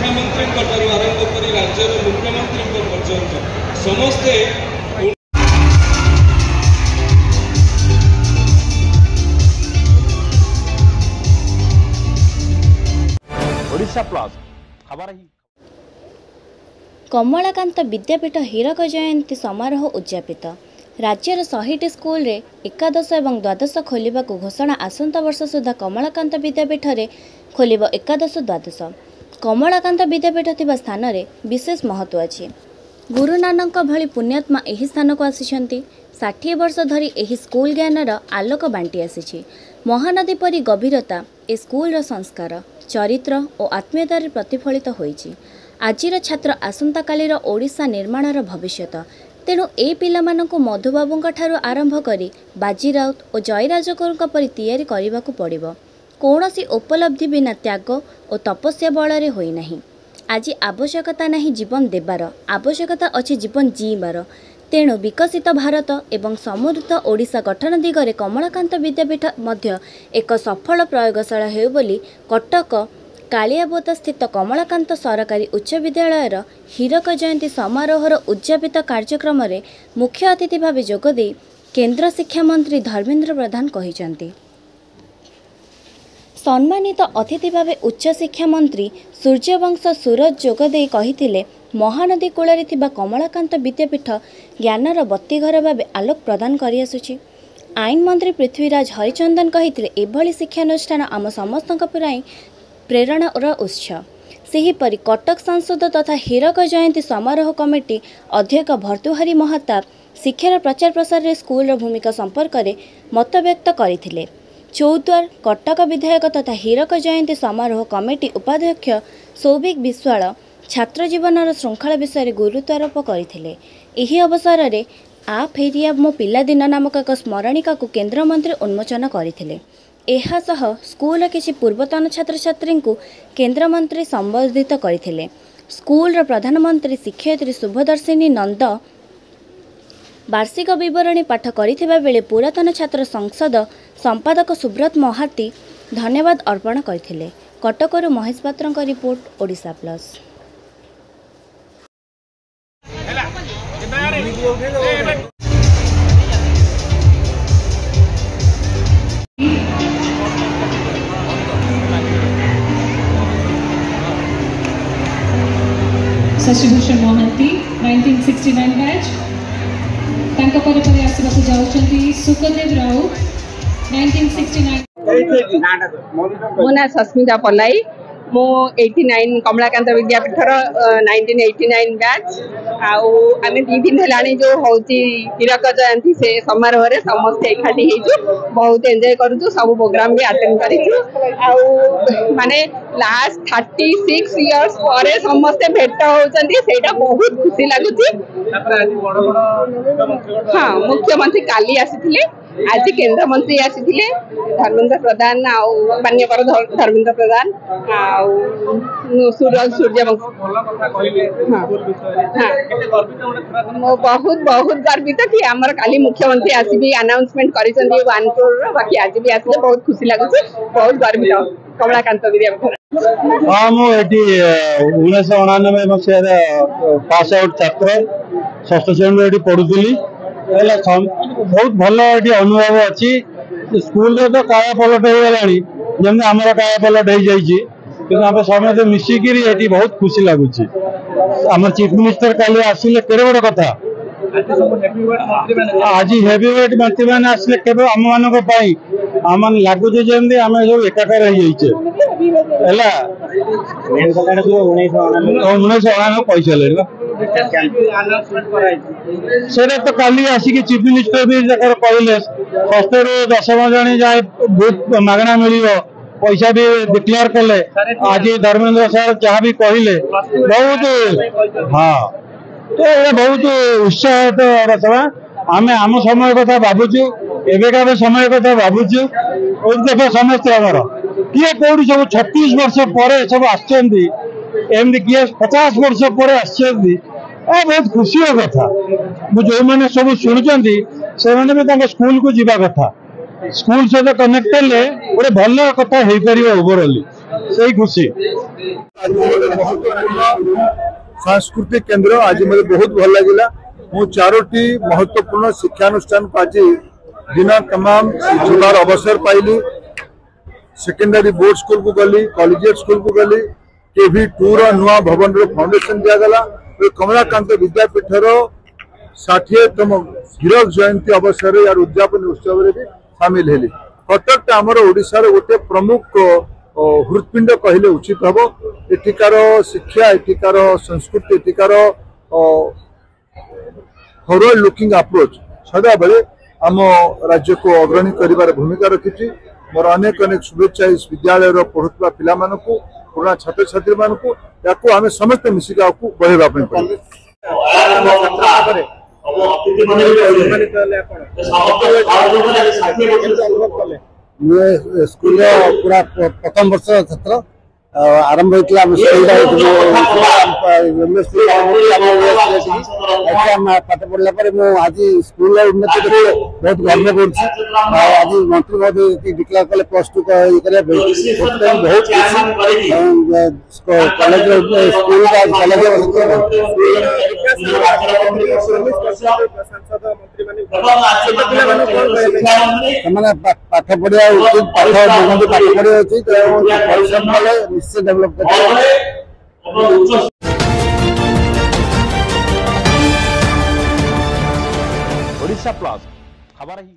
शिक्षामंत्री आरंभ कर राज्य मुख्यमंत्री पर्यंत समस्ते कमलाकांत विद्यापीठ हीरक जयंती समारोह उद्यापित राज्यर 100टी स्कूल रे एकादश और द्वादश खोलिबा को घोषणा आसंता वर्ष सुधा कमलाकांत विद्यापीठ रे खोलिबो एकादश द्वादश। कमलाकांत विद्यापीठ थिबा स्थान रे विशेष महत्व अछि। गुरु नानक भली पुण्यात्मा एही स्थान को आसिछंती। 60 वर्ष धरी एही स्कूल ज्ञानर आलोक बांटी आसीछि। महानदी परी गभीरता ए स्कूल संस्कार चरित्र और आत्मीयतार प्रतिफलित होइछि। आजिर छात्र आसंता कालीर ओडिशा निर्माणर भविष्यत। तेणु ए पिलामानंकु मधुबाबुंका ठारू आरंभ करी बाजी राउत और जयराजगुरुंका परी तैयारी करिबाकु पड़िबो। कौनसी उपलब्धि बिना त्याग और तपस्या बଳରେ होई नाही। आज आवश्यकता नहीं जीवन देबार, आवश्यकता अछि जीवन जीबार। तेणु विकसित भारत एवं समृद्ध ओडिशा गठन दिगरे कमलाकांत विद्यापीठ मध्य एक सफल प्रयोगशाला हेउ बोली कटक कालियाबोत स्थित कमलाकांत सरकारी उच्च विद्यालयर हीरक जयंती समारोहर उद्यापित कार्यक्रम में मुख्य अतिथि भाव जोगदे केंद्र शिक्षा मंत्री धर्मेंद्र प्रधान कहिसेंती। सम्मानित अतिथि भाव उच्च शिक्षा मंत्री सूर्यवंश सूरज जोगदे कहिथिले महानदी कूଳରେ ଥିବା कमलाकांत विद्यापीठ ज्ञानर बत्तीघर भाव आलोक प्रदान करि आसुछि। आईन मंत्री पृथ्वीराज हरिचंदन कहिथिले एभली शिक्षानुष्ठान आम समस्तक प्राय प्रेरणार उत्स। सेहीपरि कटक सांसद तथा हीरक जयंती समारोह कमिटी अध्यक्ष भर्तृहरि महताब शिक्षार प्रचार प्रसार रे स्कूल भूमिका संपर्क में मत व्यक्त करथिले। चौद्वार कटक विधायक तथा हीरक जयंती समारोह कमिटी उपाध्यक्ष सौभिक विश्वाल छात्र जीवनर श्रृंखला विषय गुरुत्वारोप करथिले। एही अवसर में आ फेरिया मो पिलादिन नामक एक स्मरणिका को केन्द्रमंत्री उन्मोचन करथिले। एहासह स्कूल किसी पूर्वतन छात्र छात्री को केन्द्रमंत्री संबोधित करथिले। स्कूल प्रधानमंत्री शिक्षयित्री शुभदर्शिनी नंद वार्षिक विवरणी पाठ करिथिबा बेले पुरातन छात्र संसद संपादक सुब्रत महाती धन्यवाद अर्पण करथिले। कटकरू महेश पात्रଙ୍କ report Odisha plus. Shashibhushan Mahanty 1969 batch तांका परे परे आसबाकु जाउछंती सुखदेव राउत 1969। मो ना सस्मिता पल्लाई मो 89 कमलाकांत विद्यापीठर 1989 बैच आमे दी दिन हेलाणी जो होची हीरक जयंती से समारोह रे समस्त एकाठी हेजु बहुत एंजॉय करूछु। सब प्रोग्राम भी अटेंड करिछु माने लास्ट 36 इयर्स परे समस्त भेट होचंती सेटा बहुत खुशी लागुची। हाँ मुख्यमंत्री काली आसीथिले, आज केंद्र मंत्री आसीथिले धर्मेंद्र प्रधान मान्यवर धर्मेंद्र प्रधान सूर्यवंश। बहुत बहुत गर्वित कि आमर काली मुख्यमंत्री आसी अनाउंसमेंट करिसेंती 1 करोड़ बाकी आज भी आसले बहुत खुशी लागुची। बहुत गर्वित कमलाकांत विद्यापीठ। हाँ मुझे 1999 मसीह पास आउट छात्र षष्ठ श्रेणी पढ़ुली। बहुत भल ये अनुभव अच्छी। स्कूल तो काया पलट हो गलानी जमी आम काया पलट हो जाए समस्त मिसिकी बहुत खुशी लगुच। आम चीफ मिनिस्टर काली आसिले केड़े बड़ कथा। आज हेवीवेट मंत्री मैंने आसिले केवल आम मान आम लगुच जमी आम सब एकाकार हो 1999 पैसा तो काली आसिक चीफ मिनिस्टर भी कहले 6 ରୁ 10 जन जाए बहुत मागणा मिल पैसा भी डिक्लेयर कले। आज धर्मेंद्र सर जहाँ भी कहले बहुत हाँ तो ये बहुत उत्साह सभा। आम आम समय कथा भावुचु एवेका समय कथा भावुचु। देख समस्ते आमर किए कौटी सब 36 वर्ष पर सब आमती किए 50 वर्ष पर आसती बहुत खुशी कथा। जो मैंने सब शुणुंट से भी स्कूल को जीवा कथा। स्कूल सहित कनेक्ट हेले गोटे भल कथा हो पार ओवरअली। से खुशी। सांस्कृतिक केंद्र आज मुझे बहुत भल लगे। मु 4टी महत्वपूर्ण शिक्षानुष्ठान को आज दिन तमाम शिक्षार अवसर पाइली। सेकेंडरी बोर्ड स्कूल को गली, कॉलेजिएट स्कूल को गली, KV2 नुआ भवन फाउंडेशन दिगला। कमलाकांत विद्यापीठर 60तम हीरक जयंती अवसर यार उद्यापन उत्सव में भी सामिल हेली। कटक आमर ओडिशार गोटे प्रमुख हृदपिंड कहले उचित हम। एठिकार शिक्षा, एठिकार संस्कृति, एठिकार फॉरवर्ड लुकिंग अप्रोच सदा बेले आम राज्य को अग्रणी कर भूमिका रखी। मोर अनेक अनेक शुभेच्छा इस विद्यालय पढ़ुवा पिला पुराना छात्र छात्री मानक आम समस्त मिसिक बढ़ेगा। स्कूल पूरा प्रथम वर्ष छात्र आरंभ होता पाठ पढ़ला आज स्कूल उन्नति देखिए बहुत गर्व कर। आज मंत्री महोदय डिक्लेयर कले +2 बहुत कॉलेज स्कूल पाठ पढ़िया उचित पाठ पढ़िया उचित परिश्रम कले निश्चय डेभलप कर। ओडिशा प्लस खबर ही।